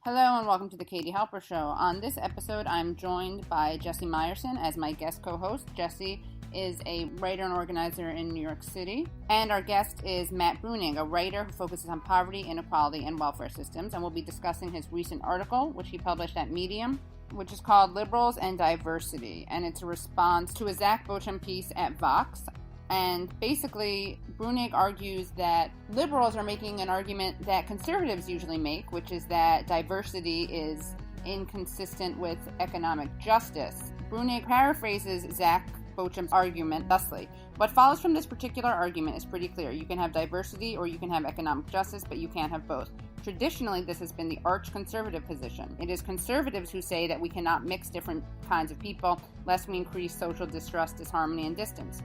Hello and welcome to the Katie Halper Show. On this episode, I'm joined by Jessie Meyerson as my guest co-host. Jessie is a writer and organizer in New York City. And our guest is Matt Bruenig, a writer who focuses on poverty, inequality, and welfare systems. And we'll be discussing his recent article, which he published at Medium, which is called Liberals and Diversity. And it's a response to a Zach Beauchamp piece at Vox. And basically, Bruenig argues that liberals are making an argument that conservatives usually make, which is that diversity is inconsistent with economic justice. Bruenig paraphrases Zach Beauchamp's argument thusly: what follows from this particular argument is pretty clear. You can have diversity or you can have economic justice, but you can't have both. Traditionally, this has been the arch-conservative position. It is conservatives who say that we cannot mix different kinds of people, lest we increase social distrust, disharmony, and distance.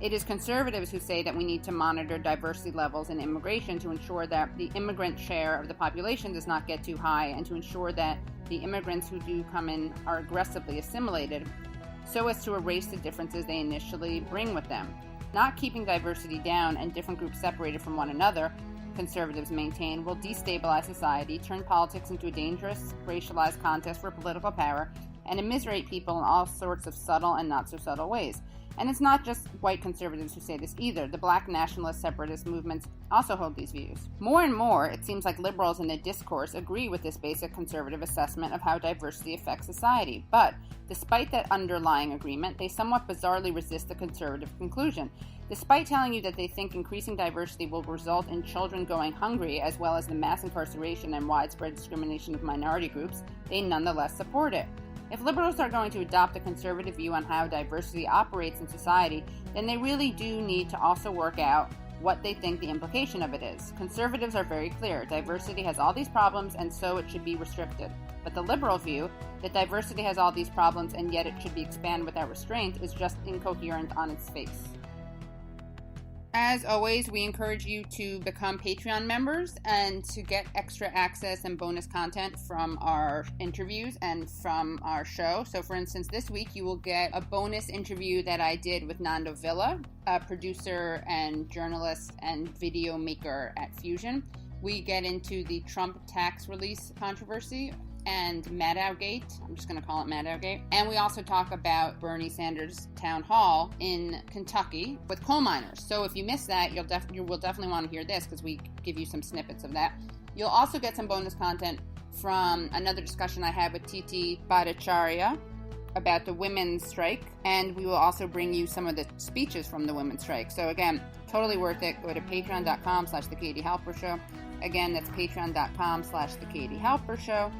It is conservatives who say that we need to monitor diversity levels in immigration to ensure that the immigrant share of the population does not get too high and to ensure that the immigrants who do come in are aggressively assimilated so as to erase the differences they initially bring with them. Not keeping diversity down and different groups separated from one another, conservatives maintain, will destabilize society, turn politics into a dangerous, racialized contest for political power, and immiserate people in all sorts of subtle and not so subtle ways. And it's not just white conservatives who say this either. The black nationalist separatist movements also hold these views. More and more, it seems like liberals in the discourse agree with this basic conservative assessment of how diversity affects society. But despite that underlying agreement, they somewhat bizarrely resist the conservative conclusion. Despite telling you that they think increasing diversity will result in children going hungry, as well as the mass incarceration and widespread discrimination of minority groups, they nonetheless support it. If liberals are going to adopt a conservative view on how diversity operates in society, then they really do need to also work out what they think the implication of it is. Conservatives are very clear. Diversity has all these problems, and so it should be restricted. But the liberal view, that diversity has all these problems and yet it should be expanded without restraint, is just incoherent on its face. As always, we encourage you to become Patreon members and to get extra access and bonus content from our interviews and from our show. So, for instance, this week you will get a bonus interview that I did with Nando Villa, a producer and journalist and video maker at Fusion. We get into the Trump tax release controversy and Maddowgate. I'm just going to call it Maddowgate. And we also talk about Bernie Sanders' town hall in Kentucky with coal miners. So if you missed that, you will definitely want to hear this because we give you some snippets of that. You'll also get some bonus content from another discussion I had with Titi Bhattacharya about the women's strike. And we will also bring you some of the speeches from the women's strike. So again, totally worth it. Go to patreon.com/The Katie Halper Show. Again, that's patreon.com/The Katie Halper Show.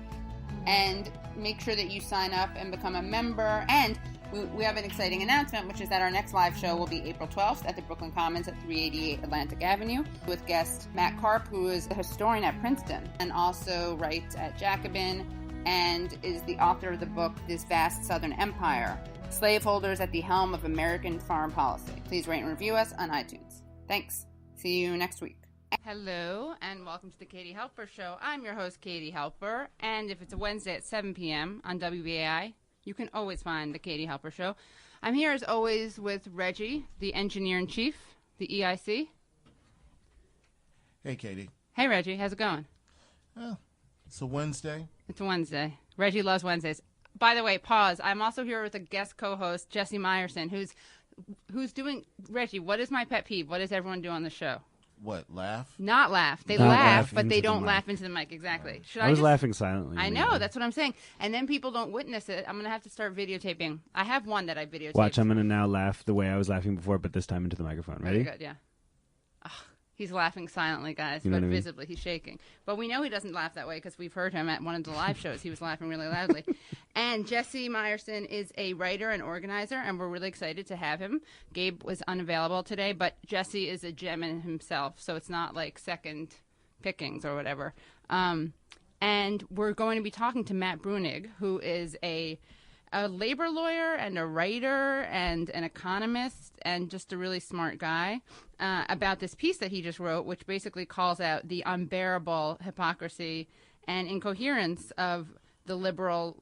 And make sure that you sign up and become a member. And we have an exciting announcement, which is that our next live show will be April 12th at the Brooklyn Commons at 388 Atlantic Avenue with guest Matt Karp, who is a historian at Princeton and also writes at Jacobin and is the author of the book This Vast Southern Empire, Slaveholders at the Helm of American Foreign Policy. Please rate and review us on iTunes. Thanks. See you next week. Hello, and welcome to the Katie Halper Show. I'm your host, Katie Halper, and if it's a Wednesday at 7 p.m. on WBAI, you can always find the Katie Halper Show. I'm here, as always, with Reggie, the engineer-in-chief, the EIC. Hey, Katie. Hey, Reggie. How's it going? Well, it's a Wednesday. It's a Wednesday. Reggie loves Wednesdays. By the way, pause. I'm also here with a guest co-host, Jessie Meyerson, who's doing... Reggie, what is my pet peeve? What does everyone do on the show? What, laugh? Not laugh. They Not laugh, laugh but they into the don't mic. laugh into the mic. Exactly. Should I was laughing silently. I know. That's what I'm saying. And then people don't witness it. I'm going to have to start videotaping. I have one that I videotaped. Watch, I'm going to now laugh the way I was laughing before, but this time into the microphone. Ready? Very good, yeah. Ugh, he's laughing silently, guys, You know but what I mean? visibly he's shaking. But we know he doesn't laugh that way because we've heard him at one of the live shows. He was laughing really loudly. And Jessie Meyerson is a writer and organizer, and we're really excited to have him. Gabe was unavailable today, but Jessie is a gem in himself, so it's not like second pickings or whatever. And we're going to be talking to Matt Bruenig, who is a labor lawyer and a writer and an economist and just a really smart guy about this piece that he just wrote, which basically calls out the unbearable hypocrisy and incoherence of the liberal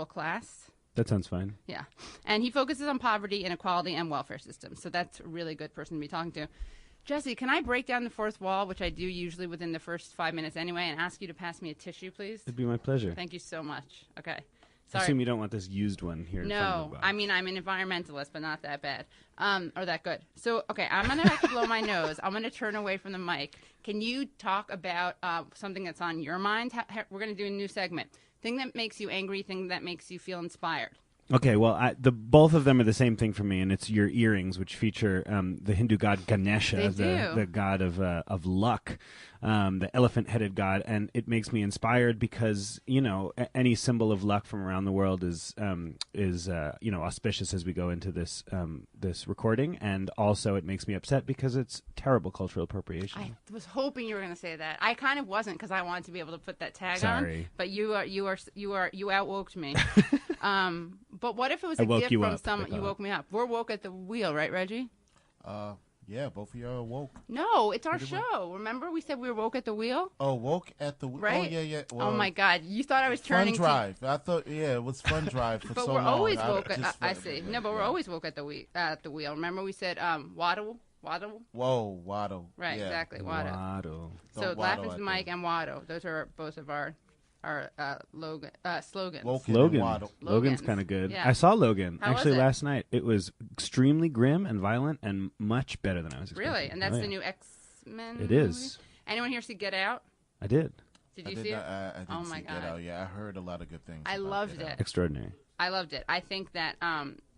class. That sounds fine. Yeah. And he focuses on poverty, inequality, and welfare systems. So that's a really good person to be talking to. Jesse, can I break down the fourth wall, which I do usually within the first 5 minutes anyway, and ask you to pass me a tissue, please? It'd be my pleasure. Thank you so much. Okay. I Sorry. assume you don't want this used one here in front of the No, box. I mean, I'm an environmentalist, but not that bad, or that good. So, okay, I'm going to have to blow my nose. I'm going to turn away from the mic. Can you talk about something that's on your mind? We're going to do a new segment. Thing that makes you angry, thing that makes you feel inspired. Okay, well, both of them are the same thing for me, and it's your earrings, which feature the Hindu god Ganesha, the god of luck, the elephant-headed god, and it makes me inspired because any symbol of luck from around the world is auspicious as we go into this recording, and also it makes me upset because it's terrible cultural appropriation. I was hoping you were going to say that. I kind of wasn't because I wanted to be able to put that tag Sorry. on, but you outwoked me. But what if it was I a woke gift you from up, someone? You woke me up. We're woke at the wheel, right, Reggie? Yeah, both of y'all are woke. No, it's our show. Remember, we said we were woke at the wheel. Oh, woke at the wheel. Right? Oh, yeah. Well, Oh my God, you thought I was turning. Fun drive. I thought, it was fun drive for but so we're long. always woke. I just- see. No, but we're always woke at the wheel. Remember, we said waddle. Whoa, waddle. Right, yeah. exactly, waddle. Waddle. So Don't laugh waddle is the at mic them. and waddle. Those are both of our slogans. Woke and Logan. waddle. Logan's Logans. kind of good. Yeah. I saw Logan How was actually it? last night. It was extremely grim and violent and much better than I was expecting. Really, and that's Oh, the yeah. new X-Men. It movie? is. Anyone here see Get Out? I did. Did you see it? I didn't Oh my see Get God. Out. Yeah, I heard a lot of good things. I about loved Get it. Out. Extraordinary. I loved it. I think that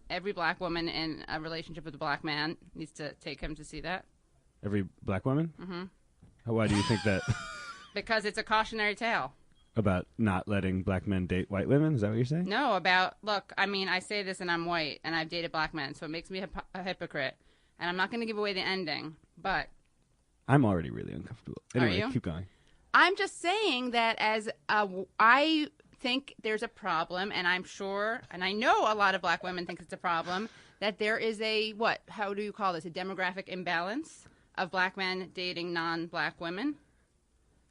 every black woman in a relationship with a black man needs to take him to see that Every black woman? Mm-hmm. Why do you think that? because it's a cautionary tale. About not letting black men date white women? Is that what you're saying? No, look, I mean, I say this and I'm white and I've dated black men, so it makes me a hypocrite. And I'm not going to give away the ending, but I'm already really uncomfortable. Anyway, you? keep going. I'm just saying that I think there's a problem, and I'm sure, and I know a lot of black women think it's a problem, that there is how do you call this, a demographic imbalance of black men dating non-black women?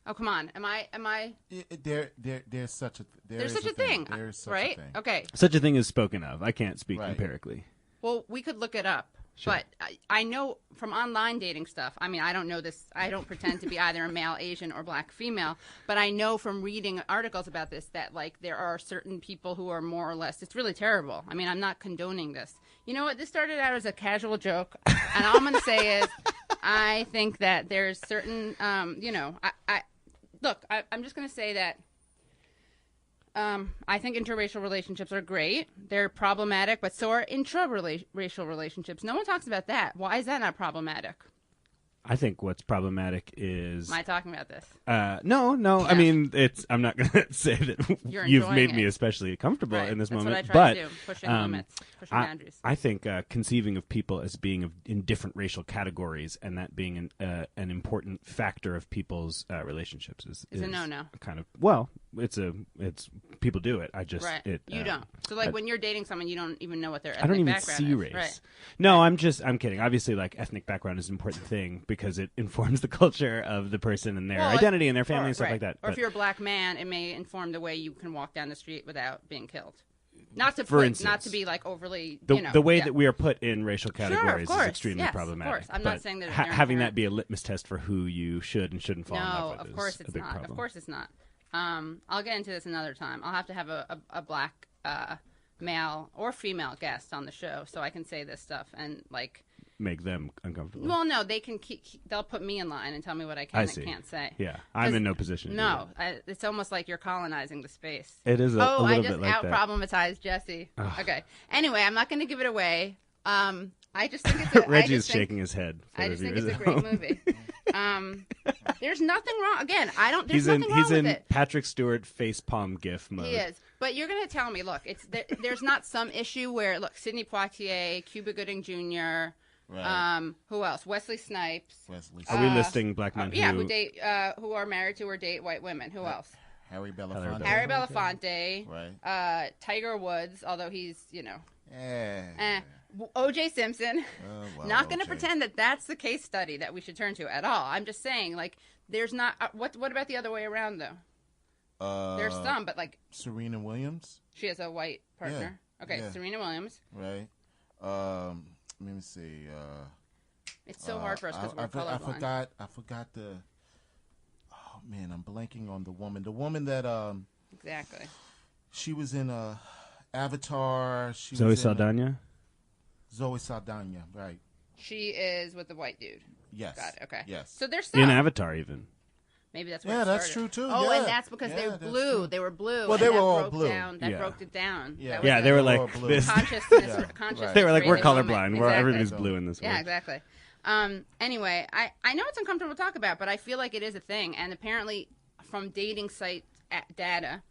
Oh, come on. Am I? There's such a There's such a thing, There's such right? a thing. Okay. Such a thing is spoken of. I can't speak Right. empirically. Well, we could look it up. Sure. But I know from online dating stuff, I mean, I don't know this. I don't pretend to be either a male, Asian, or black female. But I know from reading articles about this that, there are certain people who are more or less. It's really terrible. I mean, I'm not condoning this. You know what? This started out as a casual joke. And all I'm going to say is I think that there's certain, I'm just going to say that I think interracial relationships are great. They're problematic, but so are intra-racial relationships. No one talks about that. Why is that not problematic? I think what's problematic is... Am I talking about this? No. Yeah. I mean, I'm not going to say that You're you've enjoying made it. me especially comfortable Right. in this That's moment. what I try but to do. Pushing limits, pushing boundaries. I think conceiving of people as being in different racial categories and that being an important factor of people's relationships is a no-no. Kind of it's people do it. I just Right. it. You don't. So, when you're dating someone, you don't even know what their ethnic I don't even background see is. race. Right. No, I'm kidding. Obviously, ethnic background is an important thing because it informs the culture of the person and their identity and their family and stuff right. like that. Or But if you're a black man, it may inform the way you can walk down the street without being killed. Not to For not instance, to be overly the way that we are put in racial Sure, categories of course. is extremely Yes, problematic. Of course. I'm But not saying that having that be a litmus test for who you should and shouldn't fall in love No, with of is course a it's big not. problem. Of course it's not. I'll get into this another time. I'll have to have a black male or female guest on the show so I can say this stuff and Make them uncomfortable. Well, no, they can they'll put me in line and tell me what I can I and see. can't say. Yeah, I'm in no position. to do No, it's almost like you're colonizing the space. that. It is a I little just bit like that. out-problematized Jesse. Ugh. Okay. Anyway, I'm not going to give it away. I just think it's Reggie's shaking his head. For I the just think viewers it's a at great home. movie. There's nothing wrong. Again, There's nothing wrong He's with in it. Patrick Stewart facepalm gif mode. He is. But you're going to tell me, look, there's not some issue where, look, Sidney Poitier, Cuba Gooding Jr., Right. who else? Wesley Snipes. Are we listing black men who are married to or date white women. Who else? Harry Belafonte. Harry Belafonte. Right. Tiger Woods, although he's, Yeah. O.J. Simpson. Well, Not going to OJ. pretend that that's the case study that we should turn to at all. I'm just saying, there's not. What about the other way around, though? There's some, but Serena Williams. she has a white partner. Yeah. Okay, Yeah. Serena Williams. Right. Let me see. It's It's so hard for us because we're colorblind. I forgot the. Oh man, I'm blanking on the woman. The woman that Exactly. She was in Avatar. Zoe Saldana. Zoe Saldana, right? She is with the white dude. Yes. Got it. Okay. Yes. So there's stuff. In Avatar, even. Maybe that's where it that's started. true too. Oh, yeah. and that's because they were blue. True. They were blue. Well, and they were that all broke blue. That broke it down. Yeah, they were like this. Consciousness. They were like, we're colorblind. Exactly. Well, everybody's blue in this world. Yeah, exactly. Anyway, I know it's uncomfortable to talk about, but I feel like it is a thing. And apparently, from dating site data,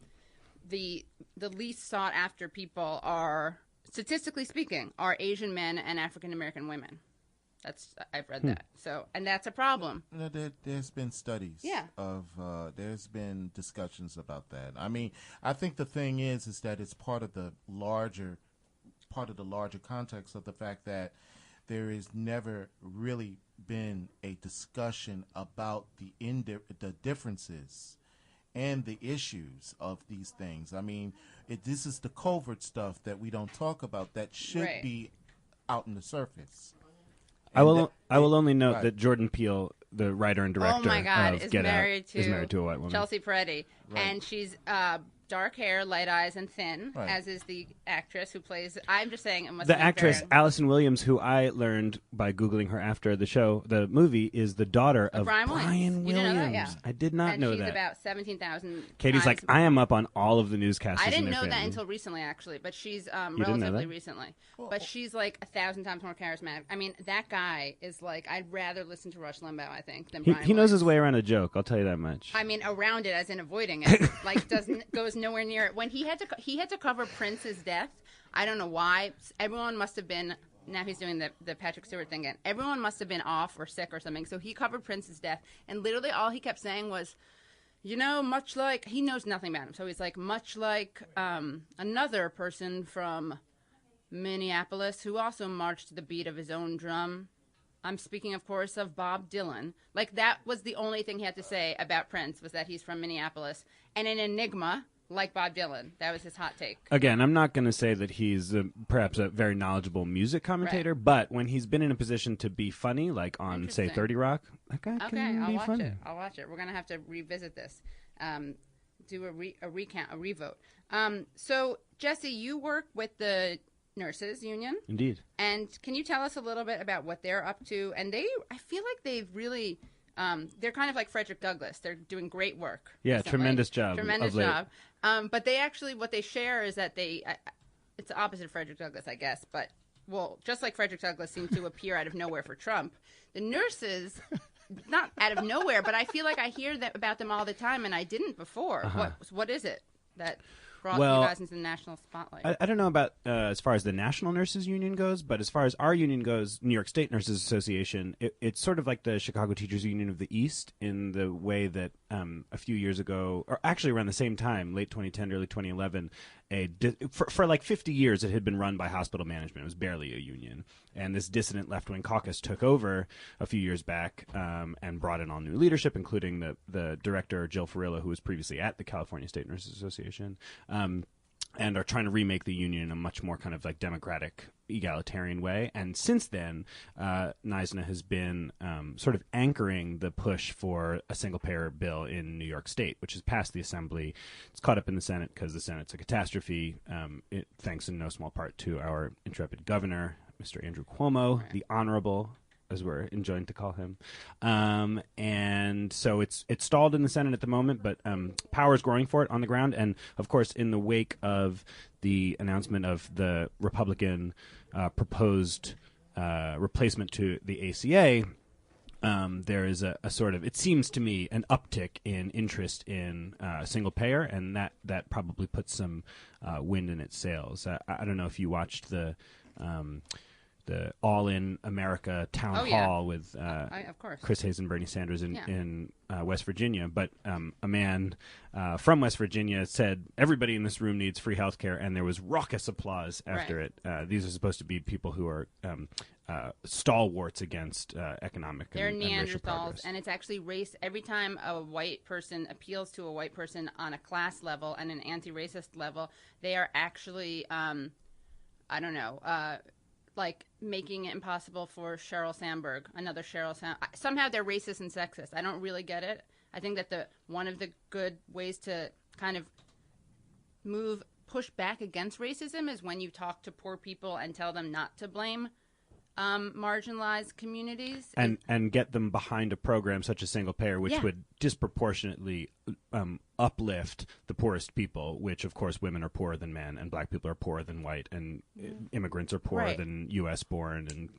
the least sought after people are, statistically speaking, are Asian men and African American women. I've read that. So, and that's a problem. There's been studies. Yeah. There's been discussions about that. I mean, I think the thing is that it's part of the larger context of the fact that there has never really been a discussion about the differences and the issues of these things. I mean, this is the covert stuff that we don't talk about that should be out in the surface. I will only note that Jordan Peele, the writer and director is Get married Out, is married to a white woman. Chelsea Peretti. Right. And she's dark hair, light eyes, and thin, as is the actress who plays. I'm just saying it must. The actress Allison Williams, who I learned by googling her after the movie, is the daughter of Brian Williams. You didn't know that? Yeah. I did not know that. She's about 17,000. Katie's like, I am up on all of the newscasters. I didn't in know their that family. until recently, actually, but she's relatively recently. But she's like 1,000 times more charismatic. I mean, that guy is like, I'd rather listen to Rush Limbaugh, I think, than Brian Williams. He knows his way around a joke. I'll tell you that much. I mean, around it, as in avoiding it. Like, goes nowhere near it. When he had to cover Prince's death. I don't know why. Everyone must have been. Now he's doing the Patrick Stewart thing again. Everyone must have been off or sick or something. So he covered Prince's death, and literally all he kept saying was, much like, he knows nothing about him. So he's like, much like another person from Minneapolis who also marched to the beat of his own drum. I'm speaking, of course, of Bob Dylan. Like, that was the only thing he had to say about Prince, was that he's from Minneapolis, and an enigma. Like Bob Dylan. That was his hot take. Again, I'm not going to say that he's perhaps a very knowledgeable music commentator, but when he's been in a position to be funny, like on, say, 30 Rock, that guy can be funny. I'll watch it. We're going to have to revisit this, do a recount, a revote. So, Jesse, you work with the Nurses Union. Indeed. And can you tell us a little bit about what they're up to? And I feel like they've really... they're kind of like Frederick Douglass. They're doing great work. Yeah, recently. tremendous job. Tremendous job. But they actually, what they share is that it's the opposite of Frederick Douglass, I guess. But, just like Frederick Douglass seemed to appear out of nowhere for Trump, the nurses, not out of nowhere, but I feel like I hear about them all the time, and I didn't before. Uh-huh. What is it that brought you guys into the national spotlight? I don't know about as far as the National Nurses Union goes, but as far as our union goes, New York State Nurses Association, it's sort of like the Chicago Teachers Union of the East in the way that a few years ago, or actually around the same time, late 2010, early 2011, for like 50 years it had been run by hospital management. It was barely a union. And this dissident left-wing caucus took over a few years back and brought in all new leadership, including the director, Jill Farillo, who was previously at the California State Nurses Association, and are trying to remake the union in a much more kind of like democratic, egalitarian way. And since then, NYSNA has been sort of anchoring the push for a single-payer bill in New York State, which has passed the Assembly. It's caught up in the Senate because the Senate's a catastrophe, thanks in no small part to our intrepid governor, Mr. Andrew Cuomo, the Honorable, as we're enjoined to call him. And so it's stalled in the Senate at the moment, but power is growing for it on the ground. And, of course, in the wake of the announcement of the Republican proposed replacement to the ACA, there is a sort of, it seems to me, an uptick in interest in single payer, and that probably puts some wind in its sails. I don't know if you watched the All in America town hall with of course. Chris Hayes and Bernie Sanders in West Virginia. But a man from West Virginia said, everybody in this room needs free health care, and there was raucous applause after it. These are supposed to be people who are stalwarts against economic and racial progress. And it's actually race. Every time a white person appeals to a white person on a class level and an anti-racist level, they are actually, like making it impossible for Sheryl Sandberg, another Sheryl Sandberg. Somehow they're racist and sexist. I don't really get it. I think that one of the good ways to kind of push back against racism is when you talk to poor people and tell them not to blame marginalized communities and get them behind a program such as Singlepayer, which would disproportionately uplift the poorest people, which of course women are poorer than men, and black people are poorer than white, and immigrants are poorer than U.S. born, and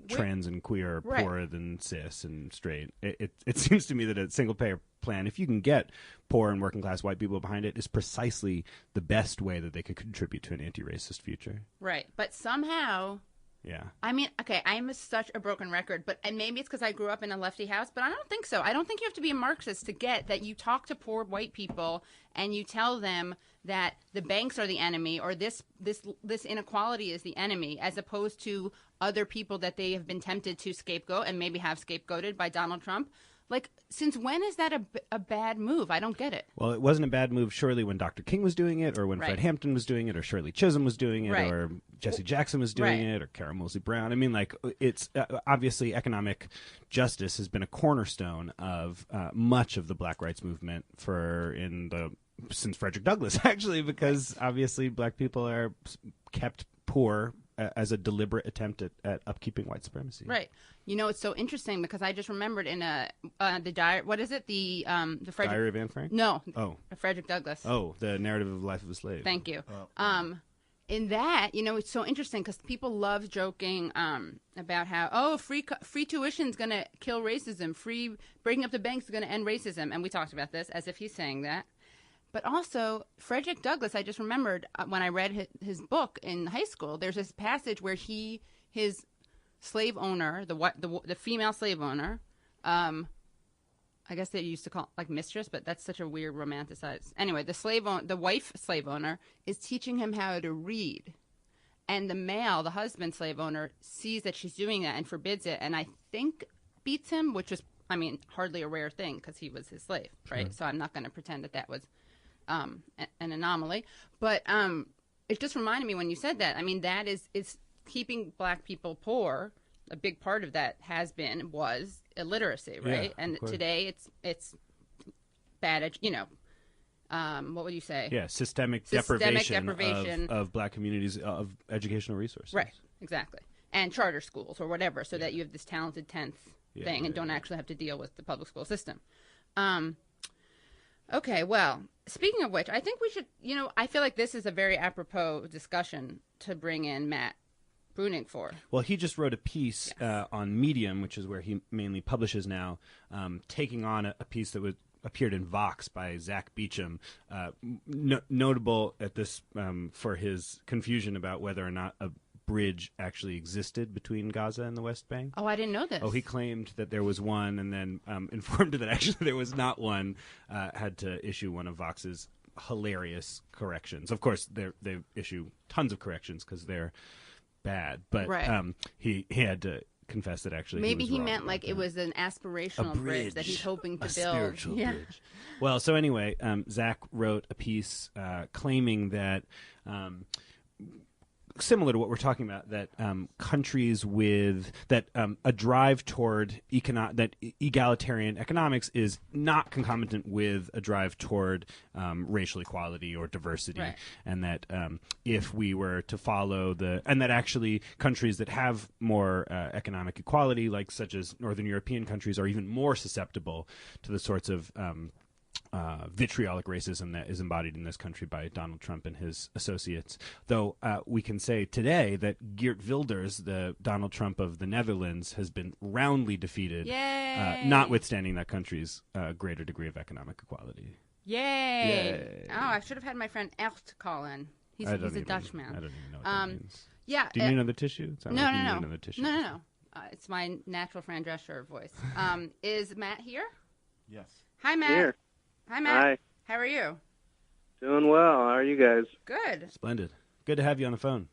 trans and queer are poorer than cis and straight. It seems to me that a Singlepayer plan, if you can get poor and working class white people behind it, is precisely the best way that they could contribute to an anti-racist future. Right, but somehow. Yeah. I mean, okay, I'm such a broken record, and maybe it's because I grew up in a lefty house, but I don't think so. I don't think you have to be a Marxist to get that you talk to poor white people and you tell them that the banks are the enemy, or this inequality is the enemy, as opposed to other people that they have been tempted to scapegoat and maybe have scapegoated by Donald Trump. Like, since when is that a bad move? I don't get it. Well, it wasn't a bad move, surely, when Dr. King was doing it, or when Fred Hampton was doing it, or Shirley Chisholm was doing it, or Jesse Jackson was doing it, or Kara Mosley Brown. I mean, like, it's obviously economic justice has been a cornerstone of much of the black rights movement since Frederick Douglass, actually, because obviously black people are kept poor as a deliberate attempt at upkeeping white supremacy. Right. You know, it's so interesting because I just remembered in the diary. What is it? The Frederick Diary of Anne Frank? No. Oh. Frederick Douglass. Oh, the narrative of the life of a slave. Thank you. In that, you know, it's so interesting because people love joking about how free tuition is going to kill racism. Free breaking up the banks is going to end racism, and we talked about this as if he's saying that. But also, Frederick Douglass, I just remembered when I read his book in high school, there's this passage where his slave owner, the female slave owner, I guess they used to call it like mistress, but that's such a weird romanticized. Anyway, the wife slave owner is teaching him how to read. And the husband slave owner, sees that she's doing that and forbids it, and I think beats him, which is, I mean, hardly a rare thing because he was his slave, right? Sure. So I'm not going to pretend that was an anomaly, but it just reminded me when you said that. I mean, that is keeping black people poor. A big part of that was illiteracy, right? Yeah, and today it's bad. What would you say? Yeah, systemic deprivation of black communities of educational resources. Right, exactly, and charter schools or whatever, so that you have this talented 10th thing and don't actually have to deal with the public school system. Okay, well, speaking of which, I think we should, I feel like this is a very apropos discussion to bring in Matt Bruenig for. Well, he just wrote a piece on Medium, which is where he mainly publishes now, taking on a piece that appeared in Vox by Zach Beecham, notable at this for his confusion about whether or not a bridge actually existed between Gaza and the West Bank. Oh, I didn't know this. Oh, he claimed that there was one, and then informed her that actually there was not one. Had to issue one of Vox's hilarious corrections. Of course, they issue tons of corrections because they're bad, but he had to confess that actually maybe he meant like it was an aspirational bridge that he's hoping to build. Spiritual bridge. Well, so anyway, Zach wrote a piece claiming that similar to what we're talking about, that countries with a drive toward egalitarian economics is not concomitant with a drive toward racial equality or diversity, and that if we were to follow and that actually countries that have more economic equality, like such as Northern European countries, are even more susceptible to the sorts of vitriolic racism that is embodied in this country by Donald Trump and his associates. Though we can say today that Geert Wilders, the Donald Trump of the Netherlands, has been roundly defeated, notwithstanding that country's greater degree of economic equality. Yay! Oh, I should have had my friend Echt call in. He's a Dutchman. I don't even know what that means. Yeah. Do you need another tissue? No. It's my natural Fran Drescher voice. Is Matt here? Yes. Hi, Matt. Here. Hi, Matt. Hi. How are you? Doing well. How are you guys? Good. Splendid. Good to have you on the phone.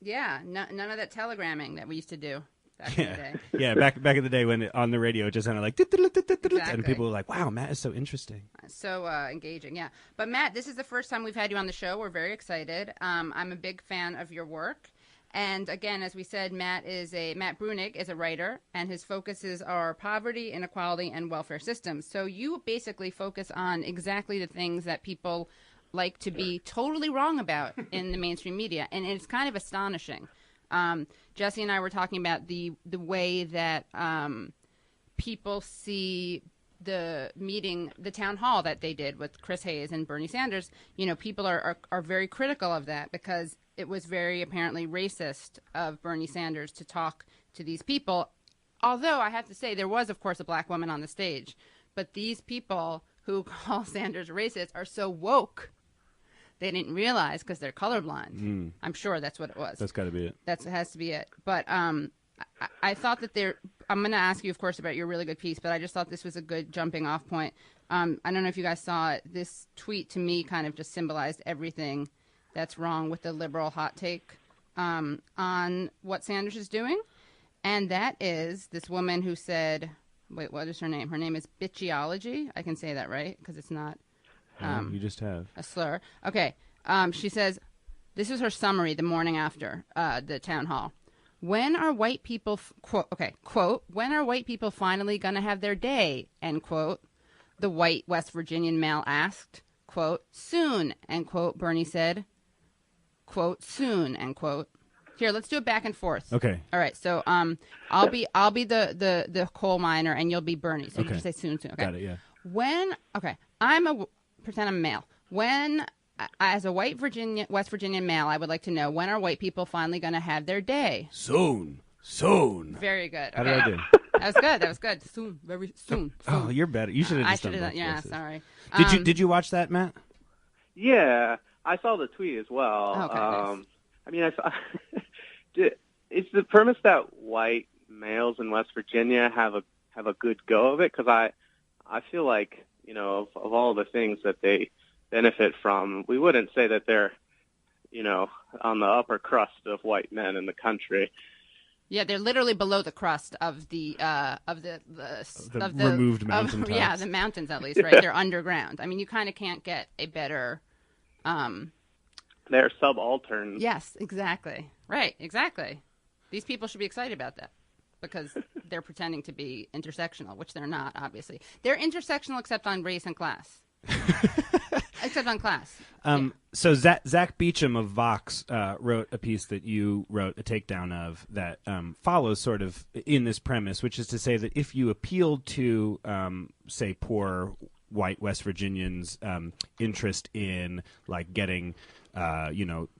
Yeah. None of that telegramming that we used to do back in the day. Yeah, back in the day when on the radio it just sounded like exactly. And people were like, wow, Matt is so interesting. So engaging, yeah. But Matt, this is the first time we've had you on the show. We're very excited. I'm a big fan of your work. And again, as we said, Matt Bruenig is a writer, and his focuses are poverty, inequality, and welfare systems. So you basically focus on exactly the things that people like to be totally wrong about in the mainstream media, and it's kind of astonishing. Jesse and I were talking about the way that people see the meeting, the town hall that they did with Chris Hayes and Bernie Sanders. You know, people are very critical of that because it was very apparently racist of Bernie Sanders to talk to these people. Although I have to say there was, of course, a black woman on the stage. But these people who call Sanders racist are so woke, they didn't realize because they're colorblind. I'm sure that's what it was. That's got to be it. That has to be it. But I thought that I'm going to ask you, of course, about your really good piece, but I just thought this was a good jumping off point. I don't know if you guys saw it. This tweet to me kind of just symbolized everything that's wrong with the liberal hot take on what Sanders is doing. And that is this woman who said, wait, what is her name? Her name is Bitchiology. I can say that, right? Because it's not you just have a slur. Okay. She says, this is her summary the morning after the town hall. When are white people, quote, when are white people finally going to have their day, end quote, the white West Virginian male asked, quote, soon, end quote, Bernie said, quote, soon, end quote. Here, let's do it back and forth. Okay. All right, so I'll be the coal miner and you'll be Bernie, so you just say soon, okay. Got it, yeah. Pretend I'm a male. When, as a West Virginian male, I would like to know, when are white people finally going to have their day? Soon. Very good. Okay. How did I do? That was good. Soon, very soon. Oh, you're better. You should have just done both Yeah, places. sorry. Did you watch that, Matt? Yeah, I saw the tweet as well. Okay, nice. I mean, it's the premise that white males in West Virginia have a good go of it, because I feel like, you know, of all the things that they benefit from, we wouldn't say that they're, you know, on the upper crust of white men in the country. Yeah, they're literally below the crust of the removed mountaintops. Yeah, the mountains at least, right? They're underground. I mean, you kind of can't get a better. They're subaltern. Yes, exactly. Right, exactly. These people should be excited about that because they're pretending to be intersectional, which they're not, obviously. They're intersectional except on race and class. Except on class. So Zach Beecham of Vox wrote a piece that you wrote a takedown of that follows sort of in this premise, which is to say that if you appealed to, say, poor white West Virginians' interest in like getting,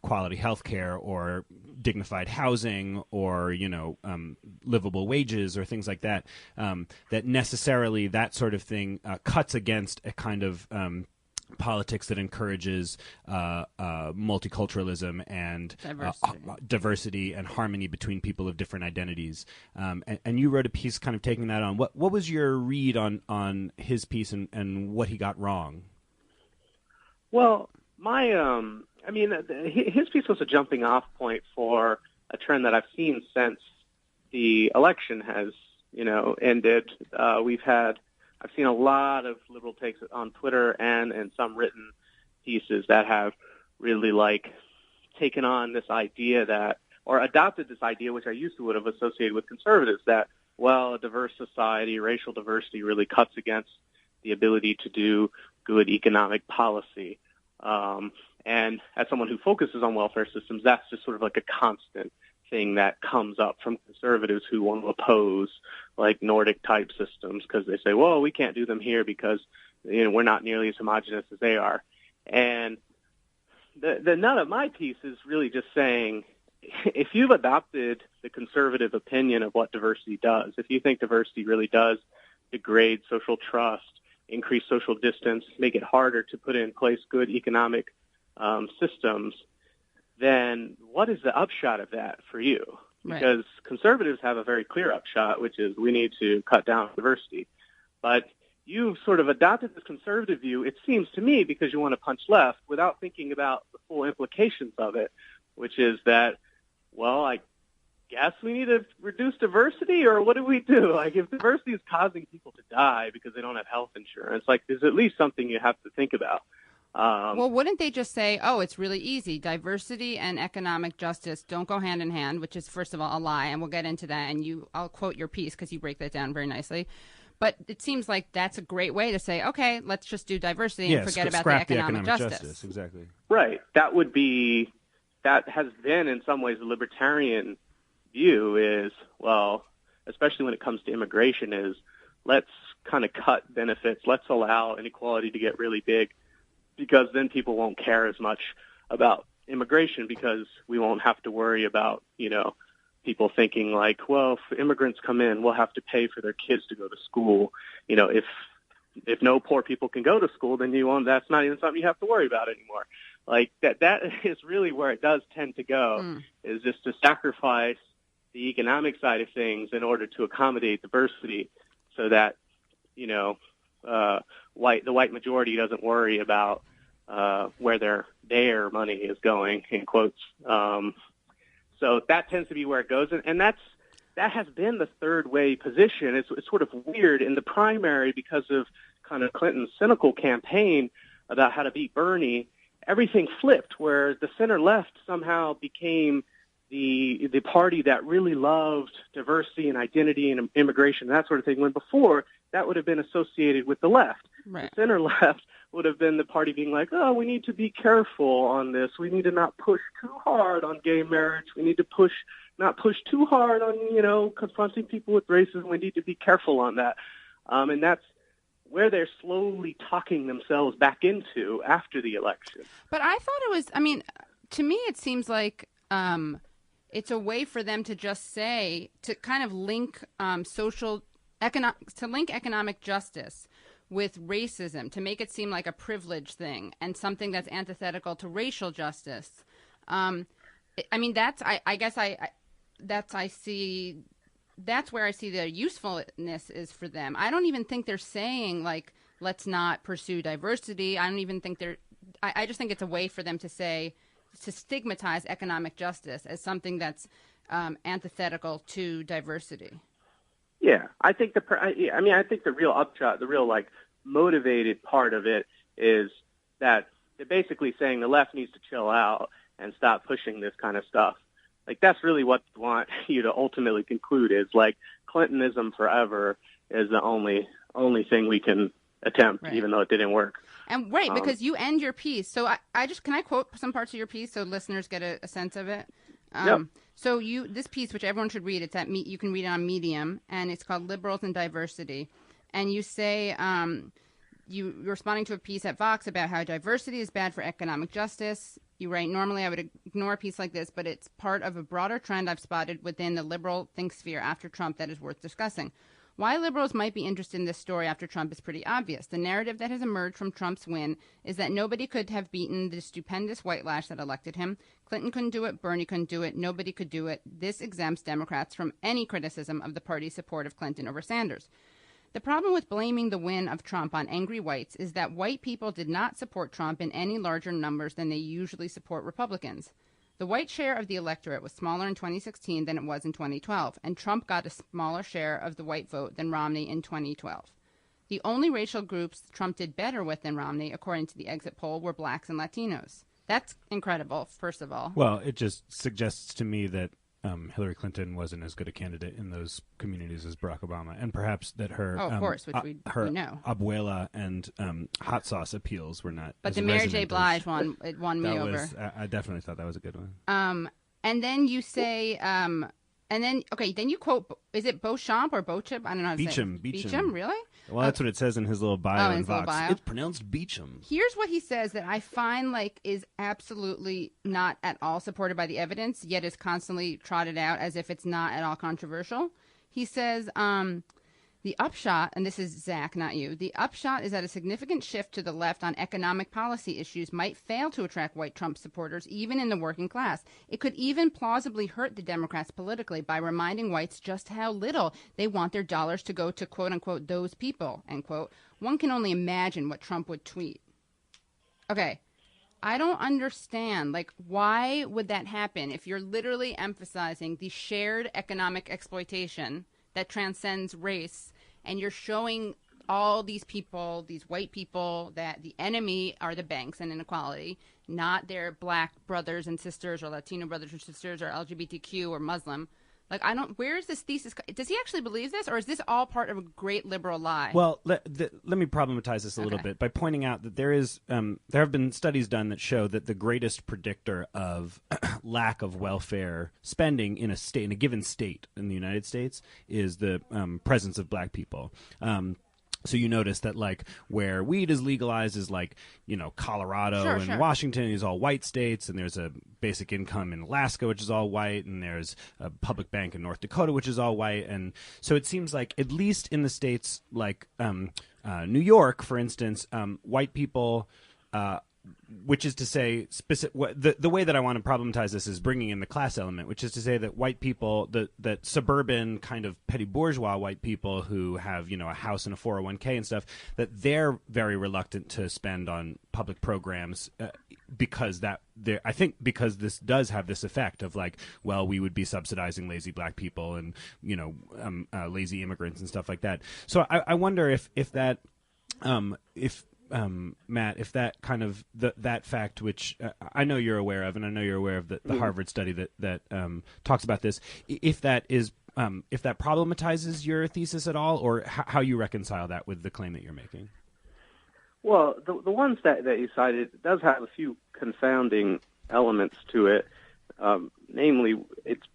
quality health care or dignified housing or, livable wages or things like that, that necessarily that sort of thing cuts against a kind of politics that encourages multiculturalism and diversity and harmony between people of different identities. And you wrote a piece kind of taking that on. What was your read on his piece and what he got wrong? Well, his piece was a jumping off point for a trend that I've seen since the election has, ended. I've seen a lot of liberal takes on Twitter and some written pieces that have really taken on this idea or adopted this idea, which I would have associated with conservatives, that, well, a diverse society, racial diversity really cuts against the ability to do good economic policy. And as someone who focuses on welfare systems, that's just sort of like a constant thing that comes up from conservatives who want to oppose Nordic type systems because they say, well, we can't do them here because we're not nearly as homogenous as they are. And the nut of my piece is really just saying, if you've adopted the conservative opinion of what diversity does, if you think diversity really does degrade social trust, increase social distance, make it harder to put in place good economic systems, then what is the upshot of that for you? Right. Because conservatives have a very clear upshot, which is we need to cut down diversity. But you've sort of adopted this conservative view, it seems to me, because you want to punch left without thinking about the full implications of it, which is that, well, I guess we need to reduce diversity, or what do we do? If diversity is causing people to die because they don't have health insurance, there's at least something you have to think about. Well, wouldn't they just say, oh, it's really easy. Diversity and economic justice don't go hand in hand, which is, first of all, a lie. And we'll get into that. And I'll quote your piece because you break that down very nicely. But it seems like that's a great way to say, okay, let's just do diversity and forget about the economic justice. Exactly. Right. That has been in some ways the libertarian view is, well, especially when it comes to immigration, is let's kind of cut benefits. Let's allow inequality to get really big, because then people won't care as much about immigration, because we won't have to worry about, people thinking like, well, if immigrants come in, we'll have to pay for their kids to go to school. If no poor people can go to school, then that's not even something you have to worry about anymore. Like that is really where it does tend to go, is just to sacrifice the economic side of things in order to accommodate diversity, so that, the white majority doesn't worry about where their money is going, in quotes. So that tends to be where it goes, and that has been the third way position. It's sort of weird in the primary because of kind of Clinton's cynical campaign about how to beat Bernie. Everything flipped, where the center left somehow became the party that really loved diversity and identity and immigration, that sort of thing, when before that would have been associated with the left. Right. The center left would have been the party being like, oh, we need to be careful on this. We need to not push too hard on gay marriage. We need to not push too hard on, confronting people with racism. We need to be careful on that. And that's where they're slowly talking themselves back into after the election. But I thought it was, to me it seems like it's a way for them to just say, to kind of link economic justice with racism, to make it seem like a privilege thing and something that's antithetical to racial justice. That's where I see the usefulness is for them. I don't even think they're saying like, let's not pursue diversity. I don't even think I just think it's a way for them to say, to stigmatize economic justice as something that's antithetical to diversity. Yeah, I think I think the real upshot, the real motivated part of it is that they're basically saying the left needs to chill out and stop pushing this kind of stuff. Like, that's really what they want you to ultimately conclude, is like Clintonism forever is the only thing we can attempt, right, even though it didn't work. And right, because you end your piece. So can I quote some parts of your piece so listeners get a sense of it? Yep. So this piece, which everyone should read, you can read it on Medium, and it's called Liberals and Diversity. And you say you're responding to a piece at Vox about how diversity is bad for economic justice. You write, normally I would ignore a piece like this, but it's part of a broader trend I've spotted within the liberal think sphere after Trump that is worth discussing. Why liberals might be interested in this story after Trump is pretty obvious. The narrative that has emerged from Trump's win is that nobody could have beaten the stupendous white lash that elected him. Clinton couldn't do it. Bernie couldn't do it. Nobody could do it. This exempts Democrats from any criticism of the party's support of Clinton over Sanders. The problem with blaming the win of Trump on angry whites is that white people did not support Trump in any larger numbers than they usually support Republicans. The white share of the electorate was smaller in 2016 than it was in 2012, and Trump got a smaller share of the white vote than Romney in 2012. The only racial groups Trump did better with than Romney, according to the exit poll, were blacks and Latinos. That's incredible, first of all. Well, it just suggests to me that Hillary Clinton wasn't as good a candidate in those communities as Barack Obama, and perhaps that her, of course, which we know, abuela and hot sauce appeals were not. But the Mary J. Blige one, it won me over. I definitely thought that was a good one. And then you say, then you quote, is it Beauchamp or Beauchamp? I don't know how to say it. Beecham, really? Well, that's what it says in his little bio in Vox. Bio? It's pronounced Beecham. Here's what he says that I find is absolutely not at all supported by the evidence, yet is constantly trotted out as if it's not at all controversial. He says, the upshot, and this is Zach, not you, the upshot is that a significant shift to the left on economic policy issues might fail to attract white Trump supporters, even in the working class. It could even plausibly hurt the Democrats politically by reminding whites just how little they want their dollars to go to, quote unquote, those people, end quote. One can only imagine what Trump would tweet. Okay, I don't understand, why would that happen if you're literally emphasizing the shared economic exploitation that transcends race, and you're showing all these people, these white people, that the enemy are the banks and inequality, not their black brothers and sisters or Latino brothers and sisters or LGBTQ or Muslim. Like, where is this thesis? Does he actually believe this, or is this all part of a great liberal lie? Well, let me problematize this a little bit by pointing out that there have been studies done that show that the greatest predictor of lack of welfare spending in a given state in the United States is the presence of black people. So you notice that, like, where weed is legalized is, like, Colorado and Washington is all white states, and there's a basic income in Alaska, which is all white, and there's a public bank in North Dakota, which is all white. And so it seems like, at least in the states like New York, for instance, white people, which is to say, the way that I want to problematize this is bringing in the class element, which is to say that white people, that suburban kind of petty bourgeois white people who have, a house and a 401k and stuff, that they're very reluctant to spend on public programs because this does have this effect of, like, well, we would be subsidizing lazy black people and, lazy immigrants and stuff like that. So I wonder if Matt, if that kind of that fact, which I know you're aware of, and I know you're aware of the Harvard study that talks about this, if that problematizes your thesis at all, or how you reconcile that with the claim that you're making. Well, the ones that you cited does have a few confounding elements to it. Namely, it's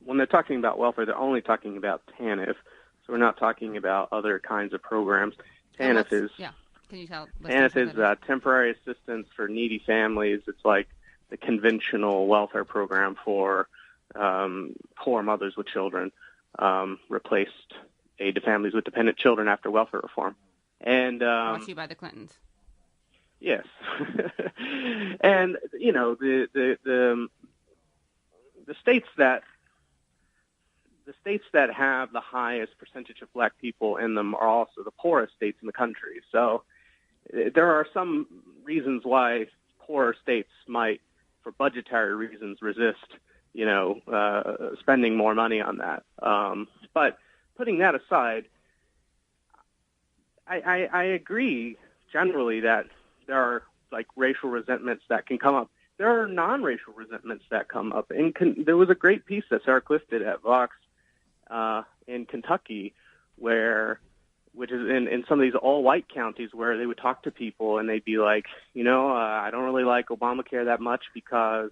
when they're talking about welfare, they're only talking about TANF, so we're not talking about other kinds of programs. TANF is. Yeah. Can you tell? TANF is temporary assistance for needy families. It's like the conventional welfare program for poor mothers with children, replaced aid to families with dependent children after welfare reform. And brought to you by the Clintons. Yes, and the states that have the highest percentage of black people in them are also the poorest states in the country. So there are some reasons why poorer states might, for budgetary reasons, resist, spending more money on that. But putting that aside, I agree generally that there are, like, racial resentments that can come up. There are non-racial resentments that come up. And there was a great piece that Sarah Cliff did at Vox in Kentucky, which is in some of these all-white counties, where they would talk to people and they'd be like, I don't really like Obamacare that much because